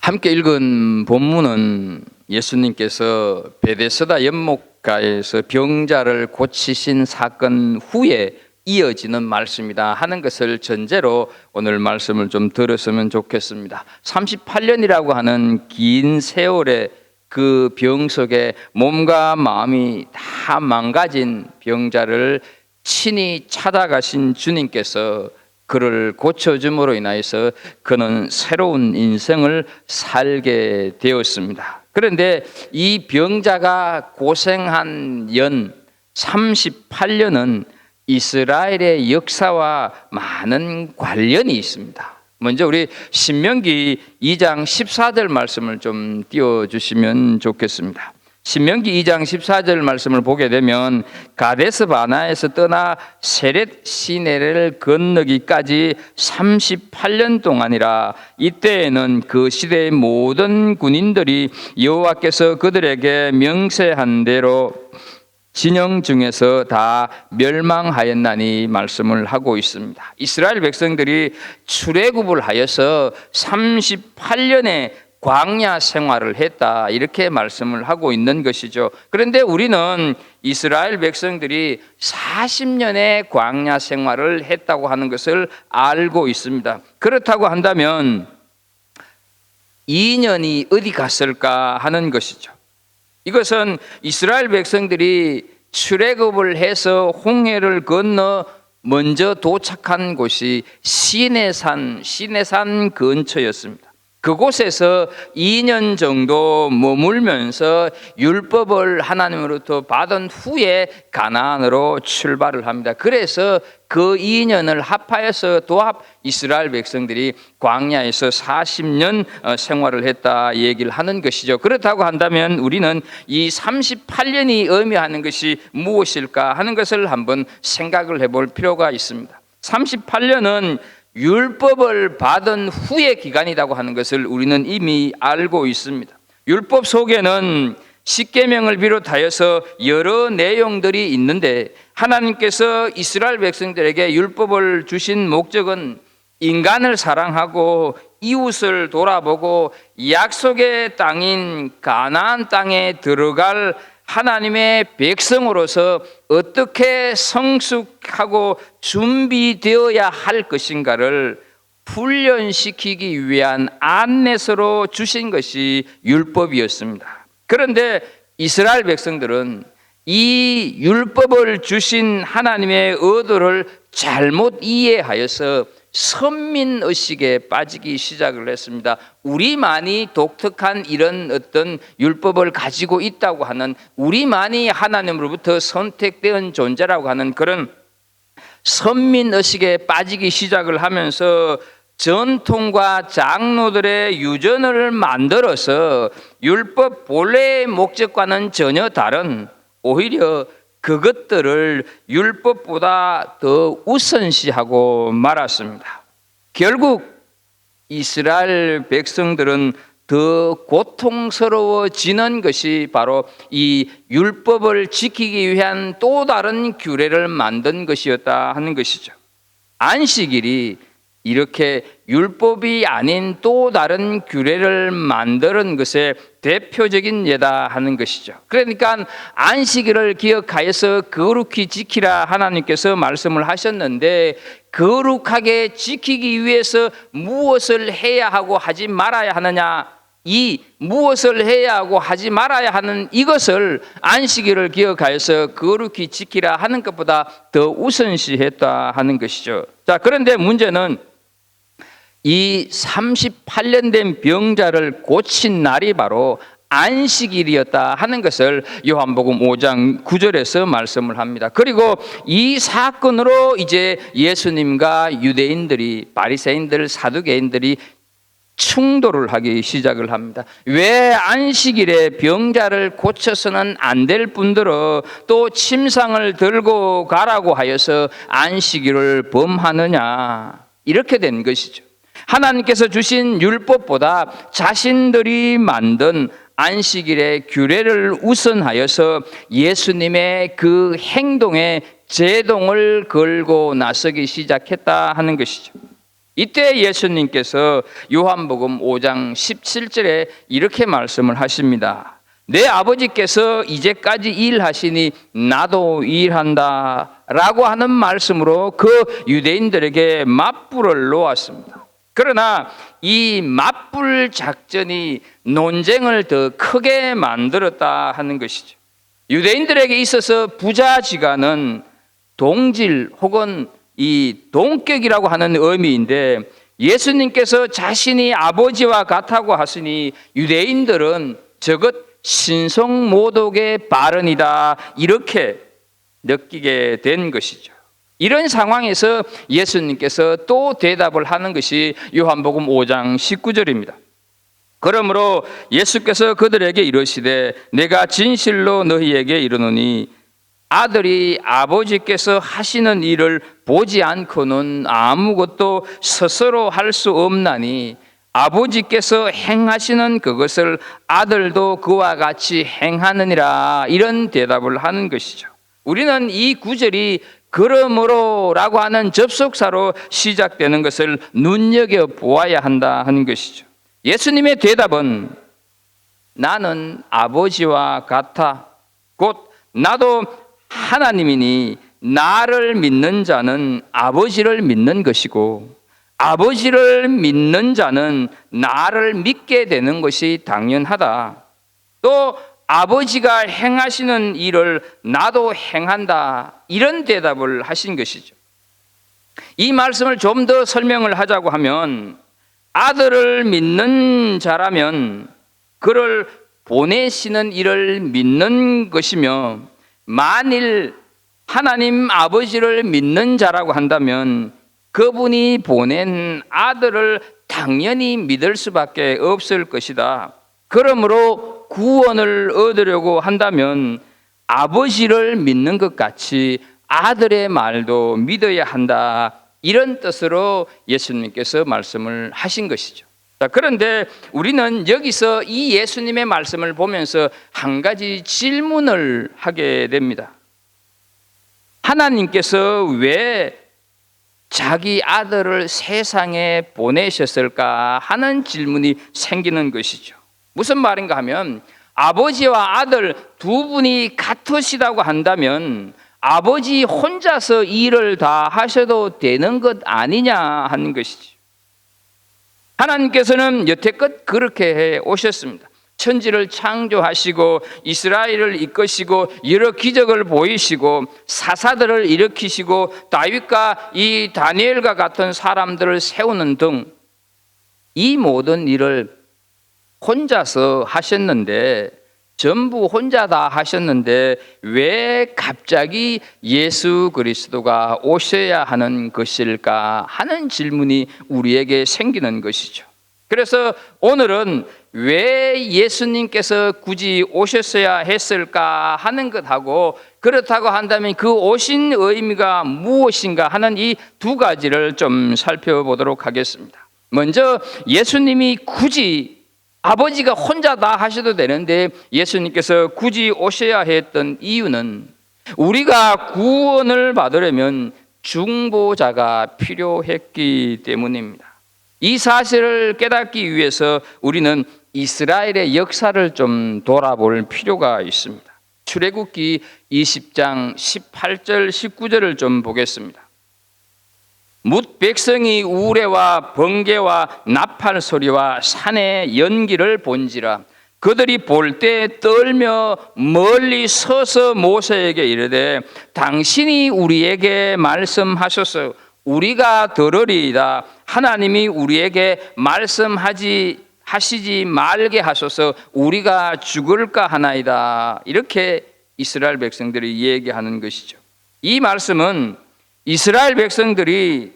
함께 읽은 본문은 예수님께서 베데스다 연못가에서 병자를 고치신 사건 후에 이어지는 말씀이다 하는 것을 전제로 오늘 말씀을 좀 들었으면 좋겠습니다. 38년이라고 하는 긴 세월의 그 병 속에 몸과 마음이 다 망가진 병자를 친히 찾아가신 주님께서 그를 고쳐줌으로 인하여서 그는 새로운 인생을 살게 되었습니다. 그런데 이 병자가 고생한 연 38년은 이스라엘의 역사와 많은 관련이 있습니다. 먼저 우리 신명기 2장 14절 말씀을 좀 띄워주시면 좋겠습니다. 신명기 2장 14절 말씀을 보게 되면 가데스 바나에서 떠나 세렛 시내를 건너기까지 38년 동안이라. 이때에는 그 시대의 모든 군인들이 여호와께서 그들에게 명세한 대로 진영 중에서 다 멸망하였나니 말씀을 하고 있습니다. 이스라엘 백성들이 출애굽을 하여서 38년의 광야 생활을 했다, 이렇게 말씀을 하고 있는 것이죠. 그런데 우리는 이스라엘 백성들이 40년의 광야 생활을 했다고 하는 것을 알고 있습니다. 그렇다고 한다면 2년이 어디 갔을까 하는 것이죠. 이것은 이스라엘 백성들이 출애굽을 해서 홍해를 건너 먼저 도착한 곳이 시내산 근처였습니다. 그곳에서 2년 정도 머물면서 율법을 하나님으로부터 받은 후에 가나안으로 출발을 합니다. 그래서 그 2년을 합하여서 도합 이스라엘 백성들이 광야에서 40년 생활을 했다 얘기를 하는 것이죠. 그렇다고 한다면 우리는 이 38년이 의미하는 것이 무엇일까 하는 것을 한번 생각을 해볼 필요가 있습니다. 38년은 율법을 받은 후의 기간이라고 하는 것을 우리는 이미 알고 있습니다. 율법 속에는 십계명을 비롯하여서 여러 내용들이 있는데 하나님께서 이스라엘 백성들에게 율법을 주신 목적은 인간을 사랑하고 이웃을 돌아보고 약속의 땅인 가나안 땅에 들어갈 하나님의 백성으로서 어떻게 성숙하고 준비되어야 할 것인가를 훈련시키기 위한 안내서로 주신 것이 율법이었습니다. 그런데 이스라엘 백성들은 이 율법을 주신 하나님의 의도를 잘못 이해하여서 선민의식에 빠지기 시작을 했습니다. 우리만이 독특한 이런 어떤 율법을 가지고 있다고 하는, 우리만이 하나님으로부터 선택된 존재라고 하는 그런 선민의식에 빠지기 시작을 하면서 전통과 장로들의 유전을 만들어서 율법 본래의 목적과는 전혀 다른, 오히려 그것들을 율법보다 더 우선시하고 말았습니다. 결국 이스라엘 백성들은 더 고통스러워지는 것이 바로 이 율법을 지키기 위한 또 다른 규례를 만든 것이었다 하는 것이죠. 안식일이 이렇게 율법이 아닌 또 다른 규례를 만드는 것의 대표적인 예다 하는 것이죠. 그러니까 안식일을 기억하여서 거룩히 지키라 하나님께서 말씀을 하셨는데, 거룩하게 지키기 위해서 무엇을 해야 하고 하지 말아야 하느냐, 이 무엇을 해야 하고 하지 말아야 하는 이것을 안식일을 기억하여서 거룩히 지키라 하는 것보다 더 우선시했다 하는 것이죠. 자, 그런데 문제는 이 38년 된 병자를 고친 날이 바로 안식일이었다 하는 것을 요한복음 5장 9절에서 말씀을 합니다. 그리고 이 사건으로 이제 예수님과 유대인들이, 바리새인들, 사두개인들이 충돌을 하기 시작을 합니다. 왜 안식일에 병자를 고쳐서는 안 될 뿐더러 또 침상을 들고 가라고 하여서 안식일을 범하느냐, 이렇게 된 것이죠. 하나님께서 주신 율법보다 자신들이 만든 안식일의 규례를 우선하여서 예수님의 그 행동에 제동을 걸고 나서기 시작했다 하는 것이죠. 이때 예수님께서 요한복음 5장 17절에 이렇게 말씀을 하십니다. 내 아버지께서 이제까지 일하시니 나도 일한다 라고 하는 말씀으로 그 유대인들에게 맞불을 놓았습니다. 그러나 이 맞불 작전이 논쟁을 더 크게 만들었다 하는 것이죠. 유대인들에게 있어서 부자지간은 동질 혹은 이 동격이라고 하는 의미인데, 예수님께서 자신이 아버지와 같다고 하시니 유대인들은 저것 신성모독의 발언이다 이렇게 느끼게 된 것이죠. 이런 상황에서 예수님께서 또 대답을 하는 것이 요한복음 5장 19절입니다. 그러므로 예수께서 그들에게 이르시되 내가 진실로 너희에게 이르노니 아들이 아버지께서 하시는 일을 보지 않고는 아무것도 스스로 할 수 없나니 아버지께서 행하시는 그것을 아들도 그와 같이 행하느니라, 이런 대답을 하는 것이죠. 우리는 이 구절이 그러므로라고 하는 접속사로 시작되는 것을 눈여겨보아야 한다 하는 것이죠. 예수님의 대답은 나는 아버지와 같아 곧 나도 하나님이니 나를 믿는 자는 아버지를 믿는 것이고 아버지를 믿는 자는 나를 믿게 되는 것이 당연하다. 또 아버지가 행하시는 일을 나도 행한다, 이런 대답을 하신 것이죠. 이 말씀을 좀 더 설명을 하자고 하면 아들을 믿는 자라면 그를 보내시는 일을 믿는 것이며, 만일 하나님 아버지를 믿는 자라고 한다면 그분이 보낸 아들을 당연히 믿을 수밖에 없을 것이다. 그러므로 구원을 얻으려고 한다면 아버지를 믿는 것 같이 아들의 말도 믿어야 한다, 이런 뜻으로 예수님께서 말씀을 하신 것이죠. 그런데 우리는 여기서 이 예수님의 말씀을 보면서 한 가지 질문을 하게 됩니다. 하나님께서 왜 자기 아들을 세상에 보내셨을까 하는 질문이 생기는 것이죠. 무슨 말인가 하면 아버지와 아들 두 분이 같으시다고 한다면 아버지 혼자서 일을 다 하셔도 되는 것 아니냐 하는 것이죠. 하나님께서는 여태껏 그렇게 해 오셨습니다. 천지를 창조하시고 이스라엘을 이끄시고 여러 기적을 보이시고 사사들을 일으키시고 다윗과 이 다니엘과 같은 사람들을 세우는 등 이 모든 일을 혼자서 하셨는데, 전부 혼자 다 하셨는데 왜 갑자기 예수 그리스도가 오셔야 하는 것일까 하는 질문이 우리에게 생기는 것이죠. 그래서 오늘은 왜 예수님께서 굳이 오셨어야 했을까 하는 것하고, 그렇다고 한다면 그 오신 의미가 무엇인가 하는 이 두 가지를 좀 살펴보도록 하겠습니다. 먼저 예수님이 굳이 아버지가 혼자 다 하셔도 되는데 예수님께서 굳이 오셔야 했던 이유는 우리가 구원을 받으려면 중보자가 필요했기 때문입니다. 이 사실을 깨닫기 위해서 우리는 이스라엘의 역사를 좀 돌아볼 필요가 있습니다. 출애굽기 20장 18절 19절을 좀 보겠습니다. 뭇 백성이 우레와 번개와 나팔 소리와 산의 연기를 본지라 그들이 볼 때 떨며 멀리 서서 모세에게 이르되 당신이 우리에게 말씀하셔서 우리가 들으리이다. 하나님이 우리에게 하시지 말게 하소서 우리가 죽을까 하나이다. 이렇게 이스라엘 백성들이 얘기하는 것이죠. 이 말씀은 이스라엘 백성들이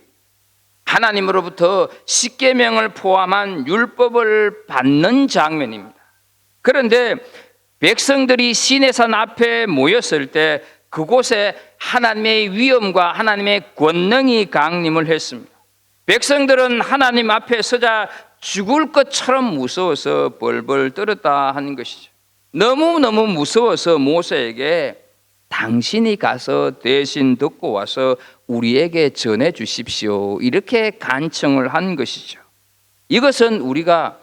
하나님으로부터 십계명을 포함한 율법을 받는 장면입니다. 그런데 백성들이 시내산 앞에 모였을 때 그곳에 하나님의 위엄과 하나님의 권능이 강림을 했습니다. 백성들은 하나님 앞에 서자 죽을 것처럼 무서워서 벌벌 떨었다 하는 것이죠. 너무너무 무서워서 모세에게 당신이 가서 대신 듣고 와서 우리에게 전해 주십시오. 이렇게 간청을 한 것이죠. 이것은 우리가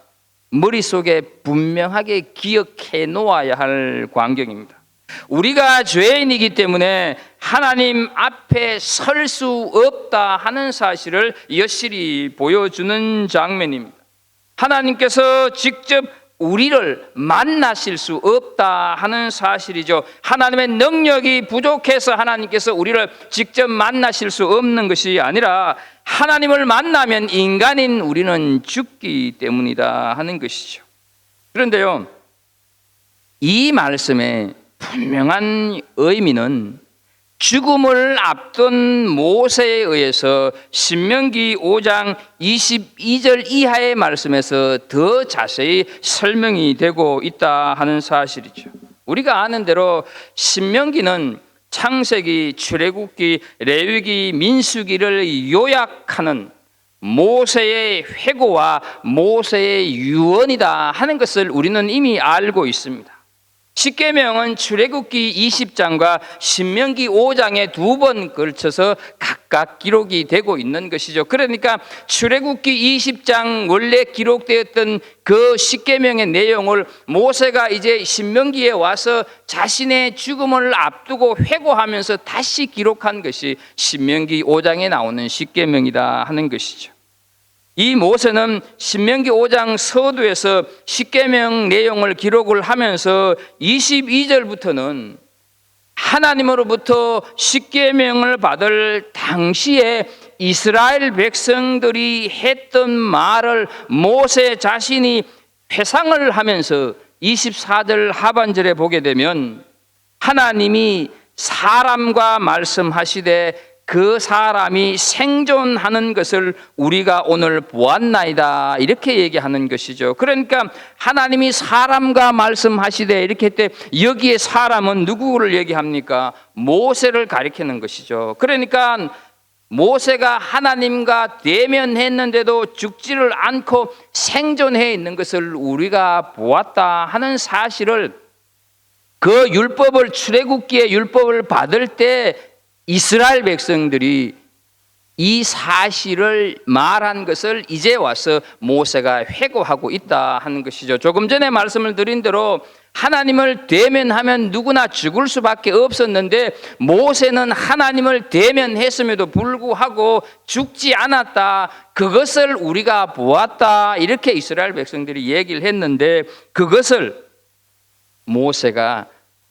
머릿속에 분명하게 기억해 놓아야 할 광경입니다. 우리가 죄인이기 때문에 하나님 앞에 설 수 없다 하는 사실을 여실히 보여주는 장면입니다. 하나님께서 직접 우리를 만나실 수 없다 하는 사실이죠. 하나님의 능력이 부족해서 하나님께서 우리를 직접 만나실 수 없는 것이 아니라 하나님을 만나면 인간인 우리는 죽기 때문이다 하는 것이죠. 그런데요, 이 말씀의 분명한 의미는 죽음을 앞둔 모세에 의해서 신명기 5장 22절 이하의 말씀에서 더 자세히 설명이 되고 있다 하는 사실이죠. 우리가 아는 대로 신명기는 창세기, 출애굽기, 레위기, 민수기를 요약하는 모세의 회고와 모세의 유언이다 하는 것을 우리는 이미 알고 있습니다. 십계명은 출애굽기 20장과 신명기 5장에 두 번 걸쳐서 각각 기록이 되고 있는 것이죠. 그러니까 출애굽기 20장 원래 기록되었던 그 십계명의 내용을 모세가 이제 신명기에 와서 자신의 죽음을 앞두고 회고하면서 다시 기록한 것이 신명기 5장에 나오는 십계명이다 하는 것이죠. 이 모세는 신명기 5장 서두에서 십계명 내용을 기록을 하면서 22절부터는 하나님으로부터 십계명을 받을 당시에 이스라엘 백성들이 했던 말을 모세 자신이 회상을 하면서 24절 하반절에 보게 되면 하나님이 사람과 말씀하시되 그 사람이 생존하는 것을 우리가 오늘 보았나이다 이렇게 얘기하는 것이죠. 그러니까 하나님이 사람과 말씀하시되 이렇게 할 때 여기에 사람은 누구를 얘기합니까? 모세를 가리키는 것이죠. 그러니까 모세가 하나님과 대면했는데도 죽지를 않고 생존해 있는 것을 우리가 보았다 하는 사실을 그 율법을 출애굽기의 율법을 받을 때 이스라엘 백성들이 이 사실을 말한 것을 이제 와서 모세가 회고하고 있다 하는 것이죠. 조금 전에 말씀을 드린 대로 하나님을 대면하면 누구나 죽을 수밖에 없었는데 모세는 하나님을 대면했음에도 불구하고 죽지 않았다. 그것을 우리가 보았다. 이렇게 이스라엘 백성들이 얘기를 했는데 그것을 모세가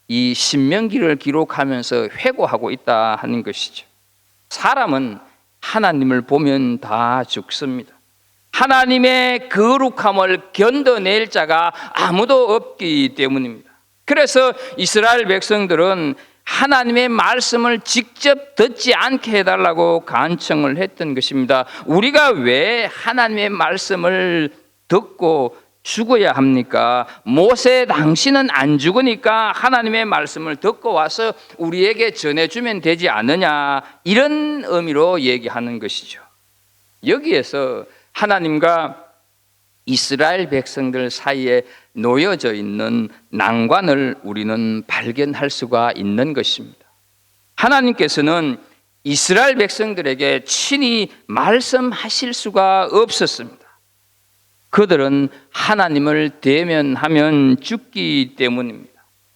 이 신명기를 기록하면서 회고하고 있다 하는 것이죠. 사람은 하나님을 보면 다 죽습니다. 하나님의 거룩함을 견뎌낼 자가 아무도 없기 때문입니다. 그래서 이스라엘 백성들은 하나님의 말씀을 직접 듣지 않게 해달라고 간청을 했던 것입니다. 우리가 왜 하나님의 말씀을 듣고 죽어야 합니까? 모세 당신은 안 죽으니까 하나님의 말씀을 듣고 와서 우리에게 전해주면 되지 않느냐 이런 의미로 얘기하는 것이죠. 여기에서 하나님과 이스라엘 백성들 사이에 놓여져 있는 난관을 우리는 발견할 수가 있는 것입니다. 하나님께서는 이스라엘 백성들에게 친히 말씀하실 수가 없었습니다. 그들은 하나님을 대면하면 죽기 때문입니다.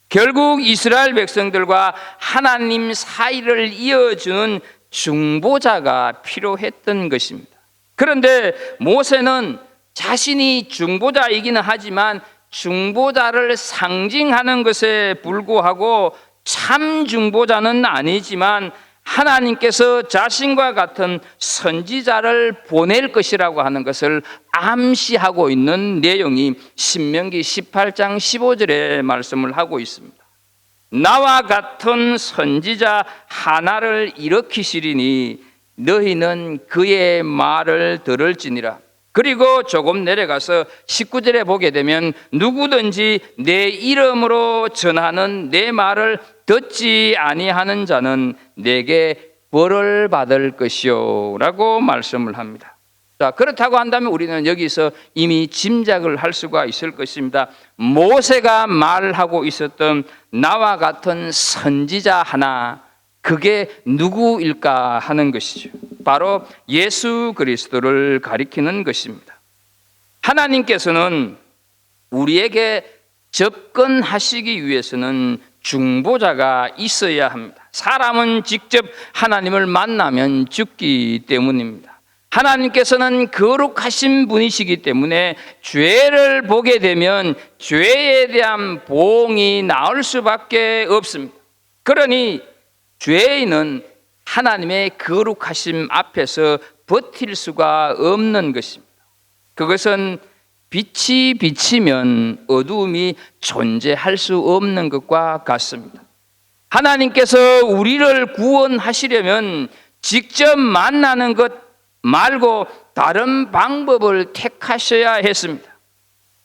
결국 이스라엘 백성들과 하나님 사이를 이어주는 중보자가 필요했던 것입니다. 그런데 모세는 자신이 중보자이기는 하지만 중보자를 상징하는 것에 불구하고 참 중보자는 아니지만 하나님께서 자신과 같은 선지자를 보낼 것이라고 하는 것을 암시하고 있는 내용이 신명기 18장 15절에 말씀을 하고 있습니다. 나와 같은 선지자 하나를 일으키시리니 너희는 그의 말을 들을지니라. 그리고 조금 내려가서 19절에 보게 되면 누구든지 내 이름으로 전하는 내 말을 듣지 아니하는 자는 내게 벌을 받을 것이요 라고 말씀을 합니다. 자, 그렇다고 한다면 우리는 여기서 이미 짐작을 할 수가 있을 것입니다. 모세가 말하고 있었던 나와 같은 선지자 하나, 그게 누구일까 하는 것이죠. 바로 예수 그리스도를 가리키는 것입니다. 하나님께서는 우리에게 접근하시기 위해서는 중보자가 있어야 합니다. 사람은 직접 하나님을 만나면 죽기 때문입니다. 하나님께서는 거룩하신 분이시기 때문에 죄를 보게 되면 죄에 대한 보응이 나올 수밖에 없습니다. 그러니 죄인은 하나님의 거룩하심 앞에서 버틸 수가 없는 것입니다. 그것은 빛이 비치면 어두움이 존재할 수 없는 것과 같습니다. 하나님께서 우리를 구원하시려면 직접 만나는 것 말고 다른 방법을 택하셔야 했습니다.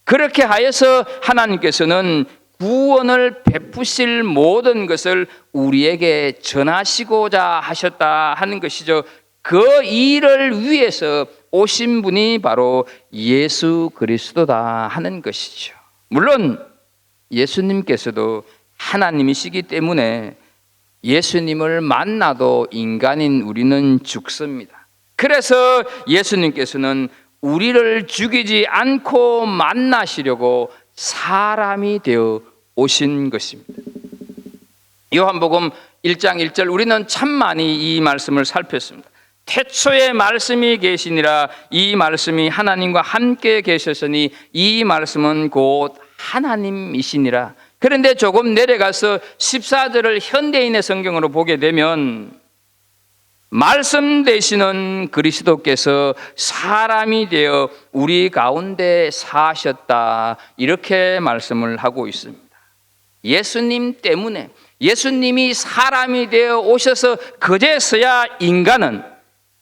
그렇게 하여서 하나님께서는 구원을 베푸실 모든 것을 우리에게 전하시고자 하셨다 하는 것이죠. 그 일을 위해서 오신 분이 바로 예수 그리스도다 하는 것이죠. 물론 예수님께서도 하나님이시기 때문에 예수님을 만나도 인간인 우리는 죽습니다. 그래서 예수님께서는 우리를 죽이지 않고 만나시려고 사람이 되어 오신 것입니다. 요한복음 1장 1절, 우리는 참 많이 이 말씀을 살폈습니다. 태초에 말씀이 계시니라, 이 말씀이 하나님과 함께 계셨으니 이 말씀은 곧 하나님이시니라. 그런데 조금 내려가서 14절을 현대인의 성경으로 보게 되면 말씀 되시는 그리스도께서 사람이 되어 우리 가운데 사셨다, 이렇게 말씀을 하고 있습니다. 예수님 때문에, 예수님이 사람이 되어 오셔서 그제서야 인간은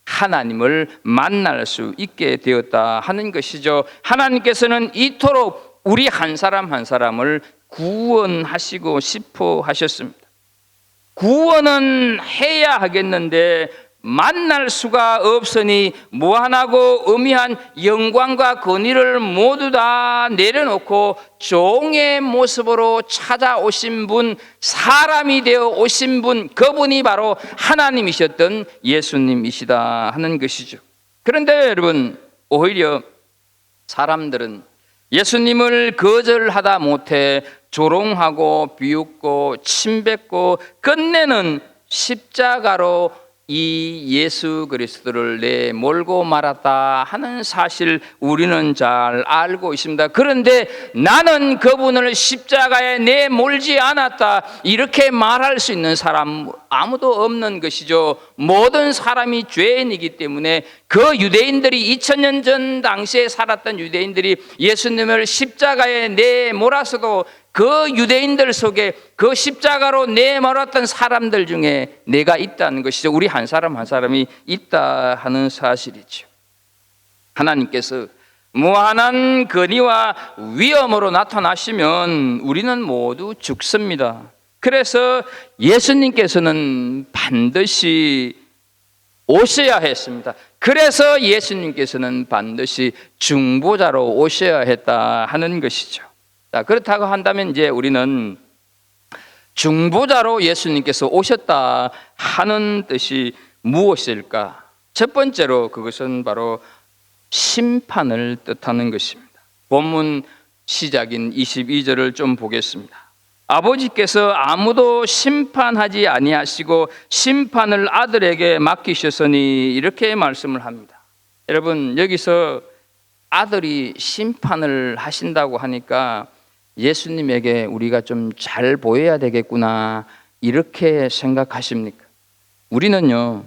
하나님을 만날 수 있게 되었다 하는 것이죠. 하나님께서는 이토록 우리 한 사람 한 사람을 구원하시고 싶어 하셨습니다. 구원은 해야 하겠는데 만날 수가 없으니 무한하고 의미한 영광과 권위를 모두 다 내려놓고 종의 모습으로 찾아오신 분, 사람이 되어 오신 분, 그분이 바로 하나님이셨던 예수님이시다 하는 것이죠. 그런데 여러분, 오히려 사람들은 예수님을 거절하다 못해 조롱하고 비웃고 침뱉고 끝내는 십자가로 이 예수 그리스도를 내몰고 말았다 하는 사실 우리는 잘 알고 있습니다. 그런데 나는 그분을 십자가에 내몰지 않았다, 이렇게 말할 수 있는 사람 아무도 없는 것이죠. 모든 사람이 죄인이기 때문에 그 유대인들이 2000년 전 당시에 살았던 유대인들이 예수님을 십자가에 내몰았어도 그 유대인들 속에 그 십자가로 내몰았던 사람들 중에 내가 있다는 것이죠. 우리 한 사람 한 사람이 있다 하는 사실이죠. 하나님께서 무한한 권위와 위엄으로 나타나시면 우리는 모두 죽습니다. 그래서 예수님께서는 반드시 오셔야 했습니다. 그래서 예수님께서는 반드시 중보자로 오셔야 했다 하는 것이죠. 자, 그렇다고 한다면 이제 우리는 중보자로 예수님께서 오셨다 하는 뜻이 무엇일까? 첫 번째로 그것은 바로 심판을 뜻하는 것입니다. 본문 시작인 22절을 좀 보겠습니다. 아버지께서 아무도 심판하지 아니하시고 심판을 아들에게 맡기셨으니, 이렇게 말씀을 합니다. 여러분, 여기서 아들이 심판을 하신다고 하니까 예수님에게 우리가 좀 잘 보여야 되겠구나, 이렇게 생각하십니까? 우리는요,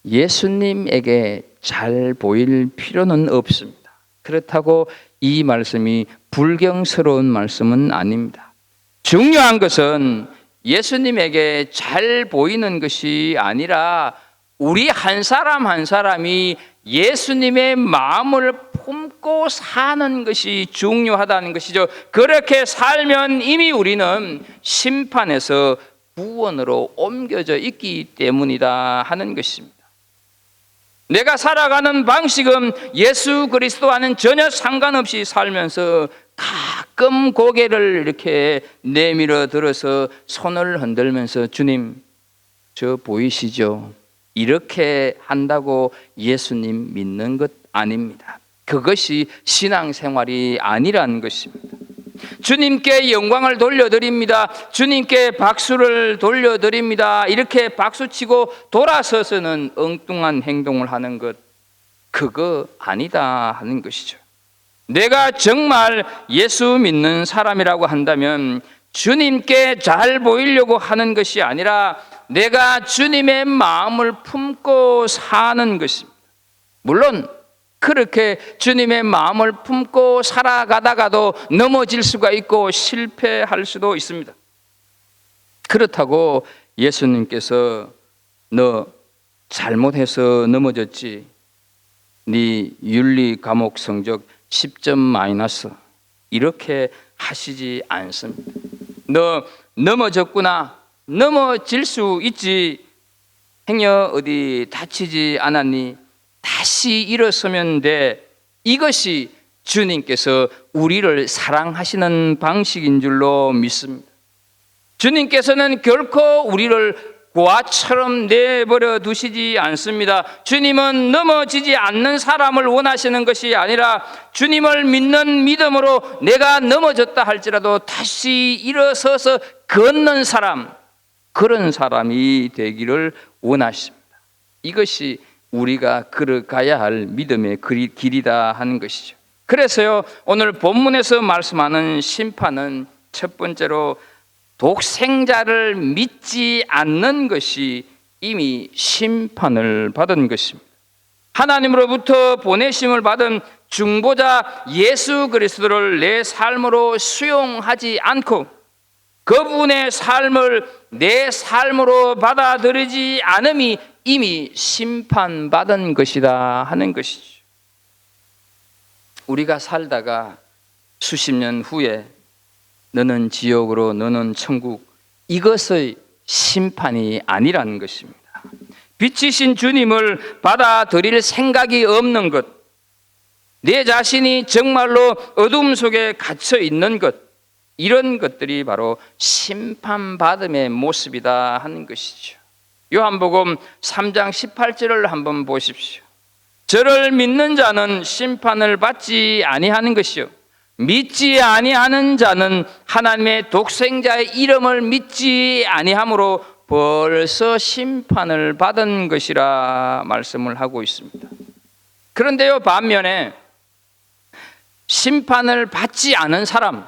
예수님에게 잘 보일 필요는 없습니다. 그렇다고 이 말씀이 불경스러운 말씀은 아닙니다. 중요한 것은 예수님에게 잘 보이는 것이 아니라 우리 한 사람 한 사람이 예수님의 마음을 품고 사는 것이 중요하다는 것이죠. 그렇게 살면 이미 우리는 심판에서 구원으로 옮겨져 있기 때문이다 하는 것입니다. 내가 살아가는 방식은 예수 그리스도와는 전혀 상관없이 살면서 가끔 고개를 이렇게 내밀어 들어서 손을 흔들면서 주님, 저 보이시죠? 이렇게 한다고 예수님 믿는 것 아닙니다. 그것이 신앙생활이 아니라는 것입니다. 주님께 영광을 돌려드립니다. 주님께 박수를 돌려드립니다. 이렇게 박수치고 돌아서서는 엉뚱한 행동을 하는 것, 그거 아니다 하는 것이죠. 내가 정말 예수 믿는 사람이라고 한다면 주님께 잘 보이려고 하는 것이 아니라 내가 주님의 마음을 품고 사는 것입니다. 물론 그렇게 주님의 마음을 품고 살아가다가도 넘어질 수가 있고 실패할 수도 있습니다. 그렇다고 예수님께서 너 잘못해서 넘어졌지, 네 윤리 과목 성적 10점 마이너스, 이렇게 하시지 않습니다. 너 넘어졌구나, 넘어질 수 있지, 행여 어디 다치지 않았니, 다시 일어서면 돼. 이것이 주님께서 우리를 사랑하시는 방식인 줄로 믿습니다. 주님께서는 결코 우리를 고아처럼 내버려 두시지 않습니다. 주님은 넘어지지 않는 사람을 원하시는 것이 아니라 주님을 믿는 믿음으로 내가 넘어졌다 할지라도 다시 일어서서 걷는 사람, 그런 사람이 되기를 원하십니다. 이것이 우리가 걸어가야 할 믿음의 길이다 하는 것이죠. 그래서요, 오늘 본문에서 말씀하는 심판은 첫 번째로 독생자를 믿지 않는 것이 이미 심판을 받은 것입니다. 하나님으로부터 보내심을 받은 중보자 예수 그리스도를 내 삶으로 수용하지 않고 그분의 삶을 내 삶으로 받아들이지 않음이 이미 심판받은 것이다 하는 것이죠. 우리가 살다가 수십 년 후에 너는 지옥으로 너는 천국, 이것의 심판이 아니라는 것입니다. 빛이신 주님을 받아들일 생각이 없는 것, 내 자신이 정말로 어둠 속에 갇혀 있는 것, 이런 것들이 바로 심판받음의 모습이다 하는 것이죠. 요한복음 3장 18절을 한번 보십시오. 저를 믿는 자는 심판을 받지 아니하는 것이요, 믿지 아니하는 자는 하나님의 독생자의 이름을 믿지 아니함으로 벌써 심판을 받은 것이라 말씀을 하고 있습니다. 그런데요, 반면에 심판을 받지 않은 사람,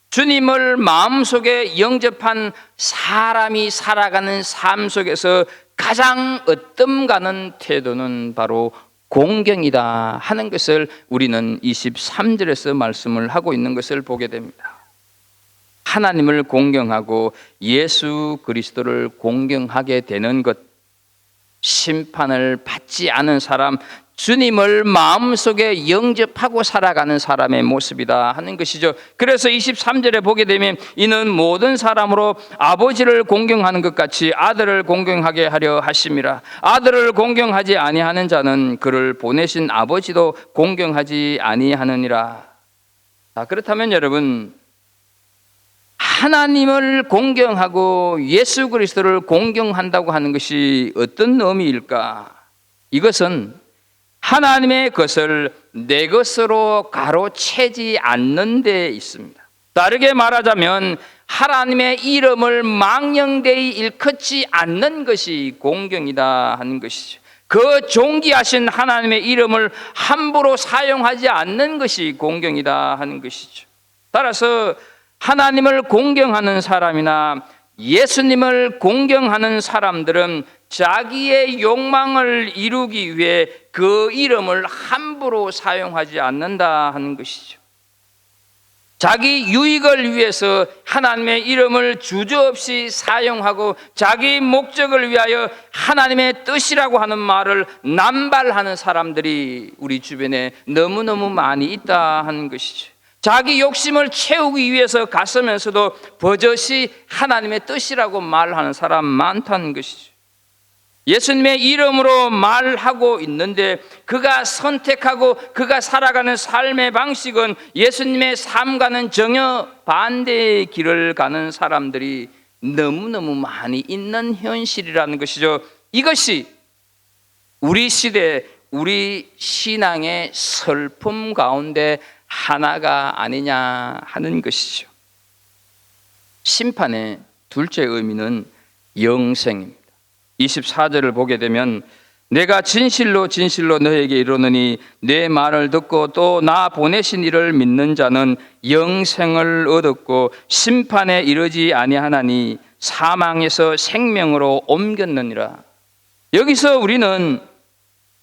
주님을 마음속에 영접한 사람이 살아가는 삶 속에서 가장 으뜸 가는 태도는 바로 공경이다 하는 것을 우리는 23절에서 말씀을 하고 있는 것을 보게 됩니다. 하나님을 공경하고 예수 그리스도를 공경하게 되는 것, 심판을 받지 않은 사람, 주님을 마음속에 영접하고 살아가는 사람의 모습이다 하는 것이죠. 그래서 23절에 보게 되면 이는 모든 사람으로 아버지를 공경하는 것 같이 아들을 공경하게 하려 하심이라. 아들을 공경하지 아니하는 자는 그를 보내신 아버지도 공경하지 아니하느니라. 그렇다면 여러분, 하나님을 공경하고 예수 그리스도를 공경한다고 하는 것이 어떤 의미일까? 이것은 하나님의 것을 내 것으로 가로채지 않는 데 있습니다. 다르게 말하자면 하나님의 이름을 망령되이 일컫지 않는 것이 공경이다 하는 것이죠. 그 존귀하신 하나님의 이름을 함부로 사용하지 않는 것이 공경이다 하는 것이죠. 따라서 하나님을 공경하는 사람이나 예수님을 공경하는 사람들은 자기의 욕망을 이루기 위해 그 이름을 함부로 사용하지 않는다 하는 것이죠. 자기 유익을 위해서 하나님의 이름을 주저없이 사용하고 자기 목적을 위하여 하나님의 뜻이라고 하는 말을 남발하는 사람들이 우리 주변에 너무너무 많이 있다 하는 것이죠. 자기 욕심을 채우기 위해서 갔으면서도 버젓이 하나님의 뜻이라고 말하는 사람 많다는 것이죠. 예수님의 이름으로 말하고 있는데 그가 선택하고 그가 살아가는 삶의 방식은 예수님의 삶과는 전혀 반대의 길을 가는 사람들이 너무너무 많이 있는 현실이라는 것이죠. 이것이 우리 시대, 우리 신앙의 슬픔 가운데 하나가 아니냐 하는 것이죠. 심판의 둘째 의미는 영생입니다. 24절을 보게 되면 내가 진실로 진실로 너에게 이르노니 내 말을 듣고 또 나 보내신 이를 믿는 자는 영생을 얻었고 심판에 이르지 아니하나니 사망에서 생명으로 옮겼느니라. 여기서 우리는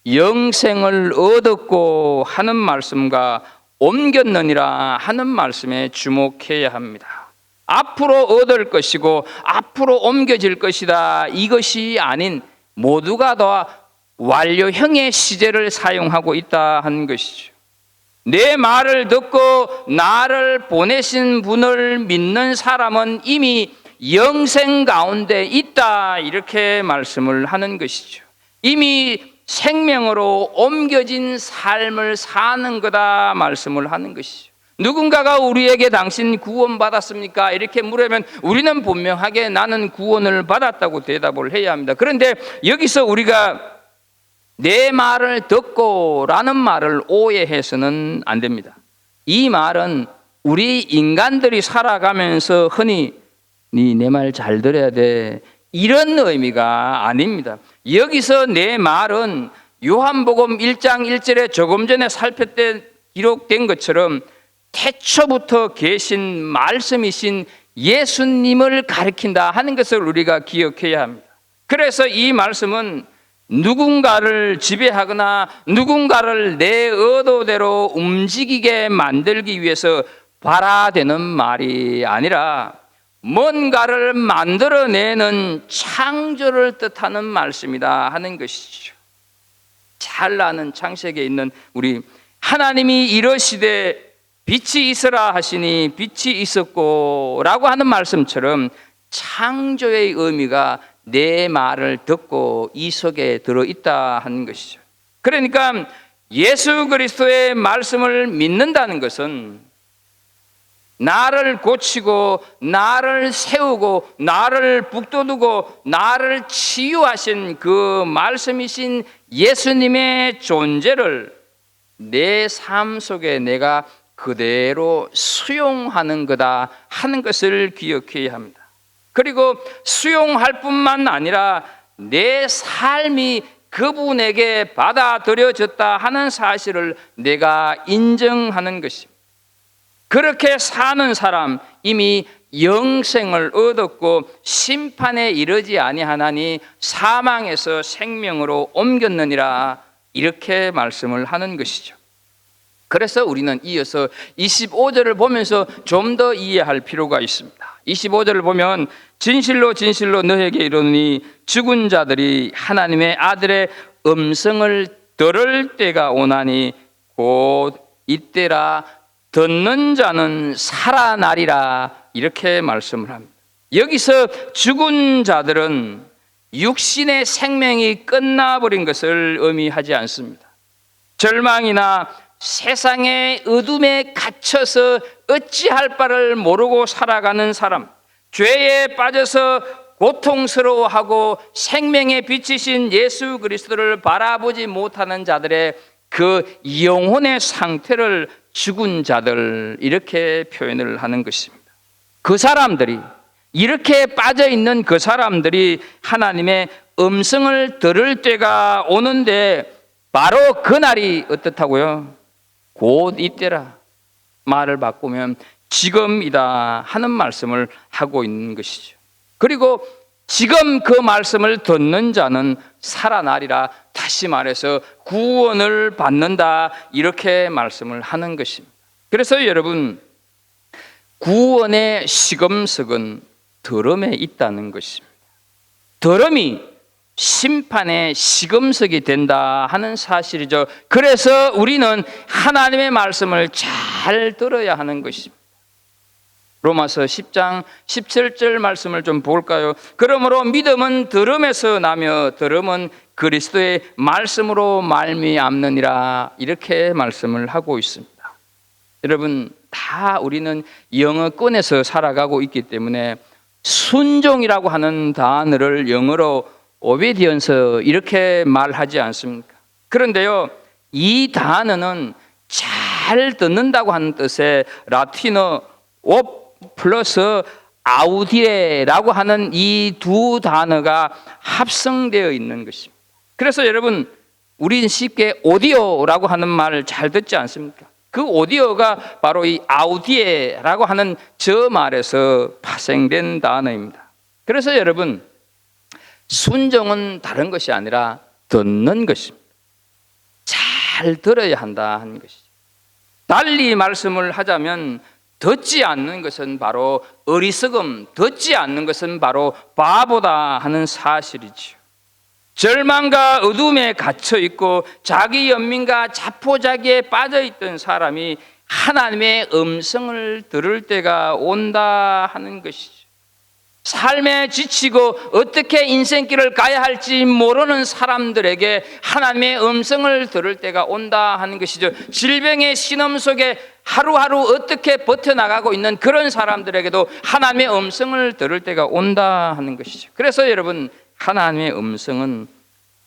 영생을 얻었고 하는 말씀과 옮겼느니라 하는 말씀에 주목해야 합니다. 앞으로 얻을 것이고 앞으로 옮겨질 것이다, 이것이 아닌 모두가 다 완료형의 시제를 사용하고 있다 하는 것이죠. 내 말을 듣고 나를 보내신 분을 믿는 사람은 이미 영생 가운데 있다, 이렇게 말씀을 하는 것이죠. 이미 생명으로 옮겨진 삶을 사는 거다 말씀을 하는 것이죠. 누군가가 우리에게 당신 구원 받았습니까? 이렇게 물으면 우리는 분명하게 나는 구원을 받았다고 대답을 해야 합니다. 그런데 여기서 우리가 내 말을 듣고 라는 말을 오해해서는 안 됩니다. 이 말은 우리 인간들이 살아가면서 흔히 네 말 잘 들어야 돼, 이런 의미가 아닙니다. 여기서 내 말은 요한복음 1장 1절에 조금 전에 살폈때 기록된 것처럼 태초부터 계신 말씀이신 예수님을 가리킨다 하는 것을 우리가 기억해야 합니다. 그래서 이 말씀은 누군가를 지배하거나 누군가를 내 의도대로 움직이게 만들기 위해서 발화되는 말이 아니라 뭔가를 만들어내는 창조를 뜻하는 말씀이다 하는 것이죠. 잘 아는 창세기에 있는 우리 하나님이 이러시되 빛이 있으라 하시니 빛이 있었고 라고 하는 말씀처럼 창조의 의미가 내 말을 듣고 이 속에 들어있다 하는 것이죠. 그러니까 예수 그리스도의 말씀을 믿는다는 것은 나를 고치고 나를 세우고 나를 북돋우고 나를 치유하신 그 말씀이신 예수님의 존재를 내 삶 속에 내가 그대로 수용하는 거다 하는 것을 기억해야 합니다. 그리고 수용할 뿐만 아니라 내 삶이 그분에게 받아들여졌다 하는 사실을 내가 인정하는 것입니다. 그렇게 사는 사람 이미 영생을 얻었고 심판에 이르지 아니하나니 사망에서 생명으로 옮겼느니라, 이렇게 말씀을 하는 것이죠. 그래서 우리는 이어서 25절을 보면서 좀 더 이해할 필요가 있습니다. 25절을 보면 진실로 진실로 너에게 이르노니 죽은 자들이 하나님의 아들의 음성을 들을 때가 오나니 곧 이때라 듣는 자는 살아나리라, 이렇게 말씀을 합니다. 여기서 죽은 자들은 육신의 생명이 끝나버린 것을 의미하지 않습니다. 절망이나 세상의 어둠에 갇혀서 어찌할 바를 모르고 살아가는 사람, 죄에 빠져서 고통스러워하고 생명의 빛이신 예수 그리스도를 바라보지 못하는 자들의 그 영혼의 상태를 죽은 자들, 이렇게 표현을 하는 것입니다. 그 사람들이, 이렇게 빠져있는 그 사람들이 하나님의 음성을 들을 때가 오는데 바로 그날이 어떻다고요? 곧 이때라. 말을 바꾸면 지금이다 하는 말씀을 하고 있는 것이죠. 그리고 지금 그 말씀을 듣는 자는 살아나리라, 다시 말해서 구원을 받는다, 이렇게 말씀을 하는 것입니다. 그래서 여러분, 구원의 시금석은 들음에 있다는 것입니다. 들음이 심판의 시금석이 된다 하는 사실이죠. 그래서 우리는 하나님의 말씀을 잘 들어야 하는 것입니다. 로마서 10장 17절 말씀을 좀 볼까요? 그러므로 믿음은 들음에서 나며 들음은 그리스도의 말씀으로 말미암느니라, 이렇게 말씀을 하고 있습니다. 여러분, 다 우리는 영어권에서 살아가고 있기 때문에 순종이라고 하는 단어를 영어로 obedience 이렇게 말하지 않습니까? 그런데요, 이 단어는 잘 듣는다고 하는 뜻의 라틴어 플러스 아우디에라고 하는 이 두 단어가 합성되어 있는 것입니다. 그래서 여러분, 우리는 쉽게 오디오라고 하는 말을 잘 듣지 않습니까? 그 오디오가 바로 이 아우디에라고 하는 저 말에서 파생된 단어입니다. 그래서 여러분, 순종은 다른 것이 아니라 듣는 것입니다. 잘 들어야 한다 하는 것이죠. 달리 말씀을 하자면 듣지 않는 것은 바로 어리석음, 듣지 않는 것은 바로 바보다 하는 사실이지요. 절망과 어둠에 갇혀 있고 자기 연민과 자포자기에 빠져 있던 사람이 하나님의 음성을 들을 때가 온다 하는 것이죠. 삶에 지치고 어떻게 인생길을 가야 할지 모르는 사람들에게 하나님의 음성을 들을 때가 온다 하는 것이죠. 질병의 신음 속에 하루하루 어떻게 버텨나가고 있는 그런 사람들에게도 하나님의 음성을 들을 때가 온다 하는 것이죠. 그래서 여러분, 하나님의 음성은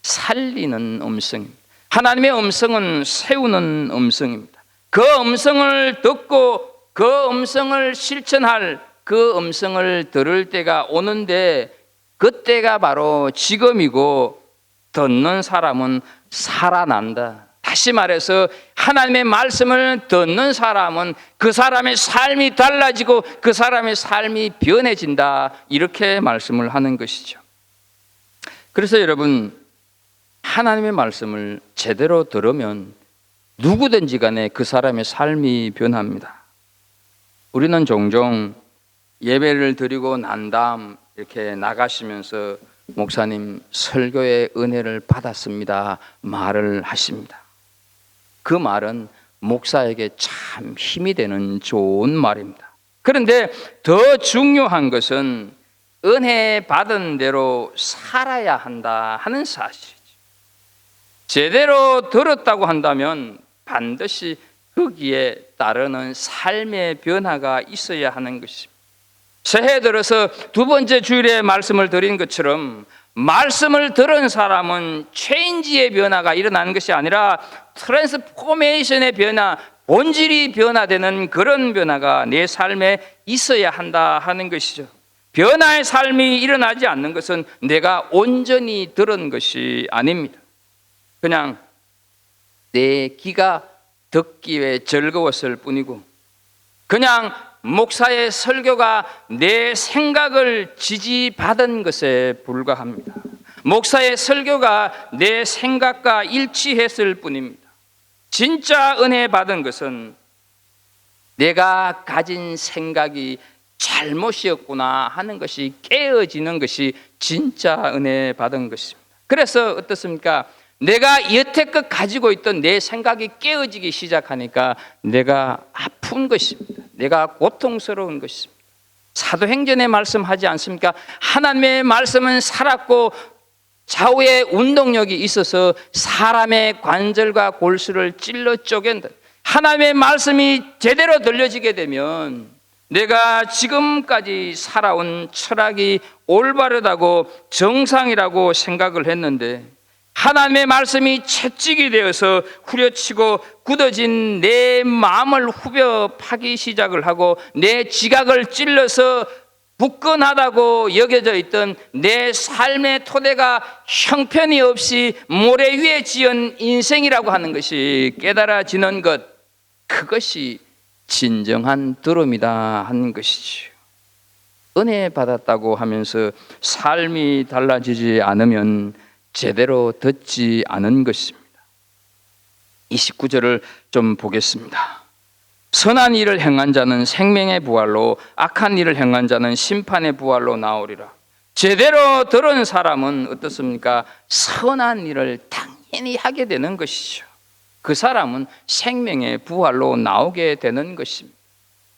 살리는 음성입니다. 하나님의 음성은 세우는 음성입니다. 그 음성을 듣고 그 음성을 실천할, 그 음성을 들을 때가 오는데, 그때가 바로 지금이고 듣는 사람은 살아난다. 다시 말해서 하나님의 말씀을 듣는 사람은 그 사람의 삶이 달라지고 그 사람의 삶이 변해진다, 이렇게 말씀을 하는 것이죠. 그래서 여러분, 하나님의 말씀을 제대로 들으면 누구든지 간에 그 사람의 삶이 변합니다. 우리는 종종 예배를 드리고 난 다음 이렇게 나가시면서 목사님, 설교의 은혜를 받았습니다 말을 하십니다. 그 말은 목사에게 참 힘이 되는 좋은 말입니다. 그런데 더 중요한 것은 은혜 받은 대로 살아야 한다 하는 사실이죠. 제대로 들었다고 한다면 반드시 거기에 따르는 삶의 변화가 있어야 하는 것입니다. 새해 들어서 두 번째 주일에 말씀을 드린 것처럼 말씀을 들은 사람은 체인지의 변화가 일어나는 것이 아니라 트랜스포메이션의 변화, 본질이 변화되는 그런 변화가 내 삶에 있어야 한다 하는 것이죠. 변화의 삶이 일어나지 않는 것은 내가 온전히 들은 것이 아닙니다. 그냥 내 귀가 듣기에 즐거웠을 뿐이고, 그냥 목사의 설교가 내 생각을 지지받은 것에 불과합니다. 목사의 설교가 내 생각과 일치했을 뿐입니다. 진짜 은혜 받은 것은 내가 가진 생각이 잘못이었구나 하는 것이 깨어지는 것이 진짜 은혜 받은 것입니다. 그래서 어떻습니까? 내가 여태껏 가지고 있던 내 생각이 깨어지기 시작하니까 내가 아픈 것입니다. 내가 고통스러운 것입니다. 사도행전에 말씀하지 않습니까? 하나님의 말씀은 살았고 좌우에 운동력이 있어서 사람의 관절과 골수를 찔러 쪼갠다. 하나님의 말씀이 제대로 들려지게 되면 내가 지금까지 살아온 철학이 올바르다고 정상이라고 생각을 했는데, 하나님의 말씀이 채찍이 되어서 후려치고 굳어진 내 마음을 후벼 파기 시작을 하고 내 지각을 찔러서 굳건하다고 여겨져 있던 내 삶의 토대가 형편이 없이 모래 위에 지은 인생이라고 하는 것이 깨달아지는 것, 그것이 진정한 들음이다 하는 것이지요. 은혜 받았다고 하면서 삶이 달라지지 않으면 제대로 듣지 않은 것입니다. 29절을 좀 보겠습니다. 선한 일을 행한 자는 생명의 부활로, 악한 일을 행한 자는 심판의 부활로 나오리라. 제대로 들은 사람은 어떻습니까? 선한 일을 당연히 하게 되는 것이죠. 그 사람은 생명의 부활로 나오게 되는 것입니다.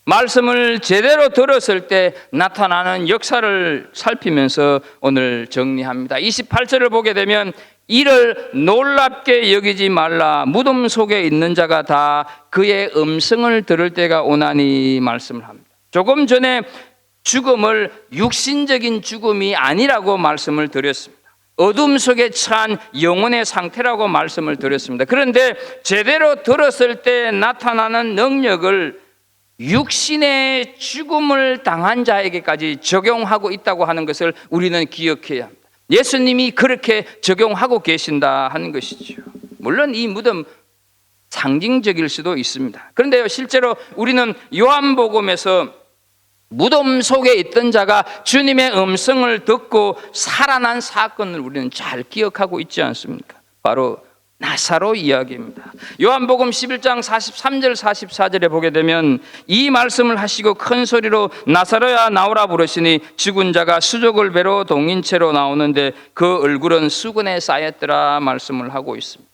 말씀을 제대로 들었을 때 나타나는 역사를 살피면서 오늘 정리합니다. 28절을 보게 되면 이를 놀랍게 여기지 말라. 무덤 속에 있는 자가 다 그의 음성을 들을 때가 오나니 말씀을 합니다. 조금 전에 죽음을 육신적인 죽음이 아니라고 말씀을 드렸습니다. 어둠 속에 처한 영혼의 상태라고 말씀을 드렸습니다. 그런데 제대로 들었을 때 나타나는 능력을 육신의 죽음을 당한 자에게까지 적용하고 있다고 하는 것을 우리는 기억해야 합니다. 예수님이 그렇게 적용하고 계신다 하는 것이죠. 물론 이 무덤 상징적일 수도 있습니다. 그런데요, 실제로 우리는 요한복음에서 무덤 속에 있던 자가 주님의 음성을 듣고 살아난 사건을 우리는 잘 기억하고 있지 않습니까? 바로 나사로 이야기입니다. 요한복음 11장 43절 44절에 보게 되면 이 말씀을 하시고 큰 소리로 나사로야 나오라 부르시니 죽은 자가 수족을 베러 동인체로 나오는데 그 얼굴은 수건에 쌓였더라 말씀을 하고 있습니다.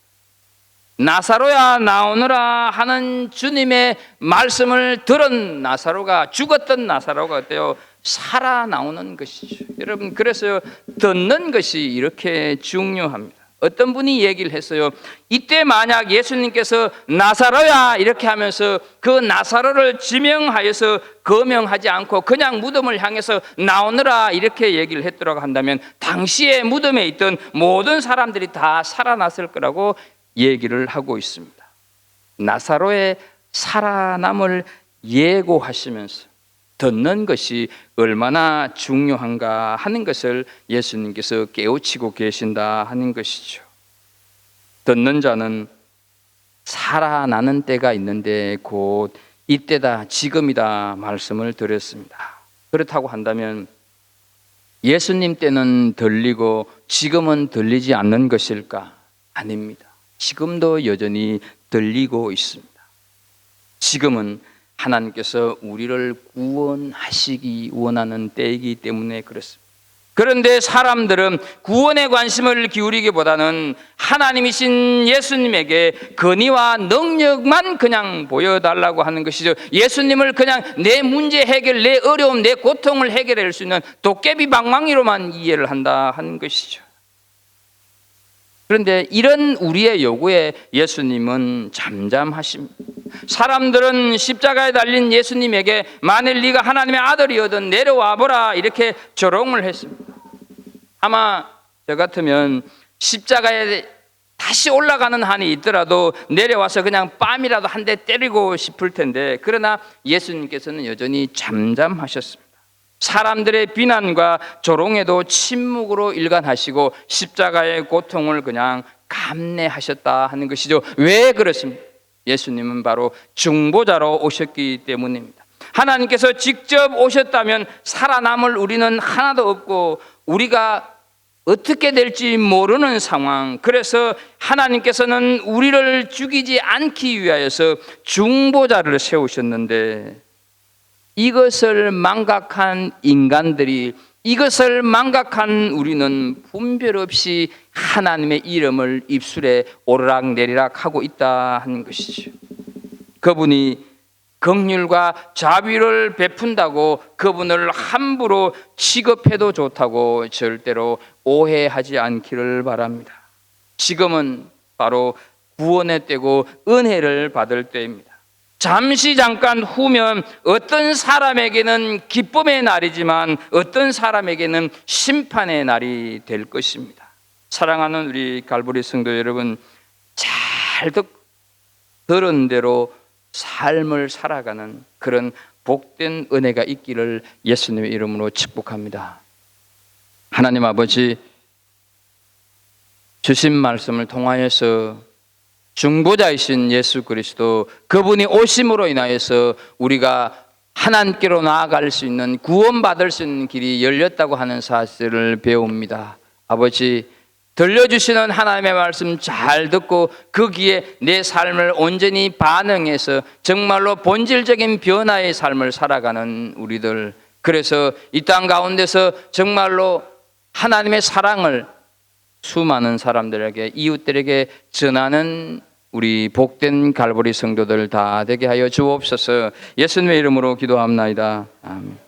나사로야 나오너라 하는 주님의 말씀을 들은 나사로가, 죽었던 나사로가 어때요? 살아 나오는 것이죠. 여러분, 그래서 듣는 것이 이렇게 중요합니다. 어떤 분이 얘기를 했어요. 이때 만약 예수님께서 나사로야 이렇게 하면서 그 나사로를 지명하여서 거명하지 않고 그냥 무덤을 향해서 나오너라 이렇게 얘기를 했더라고 한다면 당시에 무덤에 있던 모든 사람들이 다 살아났을 거라고 얘기를 하고 있습니다. 나사로의 살아남을 예고하시면서 듣는 것이 얼마나 중요한가 하는 것을 예수님께서 깨우치고 계신다 하는 것이죠. 듣는 자는 살아나는 때가 있는데 곧 이때다, 지금이다 말씀을 드렸습니다. 그렇다고 한다면 예수님 때는 들리고 지금은 들리지 않는 것일까? 아닙니다. 지금도 여전히 들리고 있습니다. 지금은 하나님께서 우리를 구원하시기 원하는 때이기 때문에 그렇습니다. 그런데 사람들은 구원에 관심을 기울이기보다는 하나님이신 예수님에게 권위와 능력만 그냥 보여달라고 하는 것이죠. 예수님을 그냥 내 문제 해결, 내 어려움, 내 고통을 해결할 수 있는 도깨비 방망이로만 이해를 한다 하는 것이죠. 그런데 이런 우리의 요구에 예수님은 잠잠하십니다. 사람들은 십자가에 달린 예수님에게 만일 네가 하나님의 아들이거든 내려와 보라 이렇게 조롱을 했습니다. 아마 저 같으면 십자가에 다시 올라가는 한이 있더라도 내려와서 그냥 뺨이라도 한 대 때리고 싶을 텐데, 그러나 예수님께서는 여전히 잠잠하셨습니다. 사람들의 비난과 조롱에도 침묵으로 일관하시고 십자가의 고통을 그냥 감내하셨다 하는 것이죠. 왜 그렇습니까? 예수님은 바로 중보자로 오셨기 때문입니다. 하나님께서 직접 오셨다면 살아남을 우리는 하나도 없고 우리가 어떻게 될지 모르는 상황, 그래서 하나님께서는 우리를 죽이지 않기 위하여서 중보자를 세우셨는데, 이것을 망각한 인간들이, 이것을 망각한 우리는 분별 없이 하나님의 이름을 입술에 오르락내리락 하고 있다 하는 것이죠. 그분이 긍휼과 자비를 베푼다고 그분을 함부로 취급해도 좋다고 절대로 오해하지 않기를 바랍니다. 지금은 바로 구원의 때고 은혜를 받을 때입니다. 잠시 잠깐 후면 어떤 사람에게는 기쁨의 날이지만 어떤 사람에게는 심판의 날이 될 것입니다. 사랑하는 우리 갈보리 성도 여러분, 잘 들은 대로 삶을 살아가는 그런 복된 은혜가 있기를 예수님의 이름으로 축복합니다. 하나님 아버지, 주신 말씀을 통하여서 중보자이신 예수 그리스도, 그분이 오심으로 인하여서 우리가 하나님께로 나아갈 수 있는, 구원받을 수 있는 길이 열렸다고 하는 사실을 배웁니다. 아버지, 들려주시는 하나님의 말씀 잘 듣고 거기에 내 삶을 온전히 반응해서 정말로 본질적인 변화의 삶을 살아가는 우리들, 그래서 이 땅 가운데서 정말로 하나님의 사랑을 수많은 사람들에게, 이웃들에게 전하는 우리 복된 갈보리 성도들 다 되게 하여 주옵소서. 예수님의 이름으로 기도합나이다. 아멘.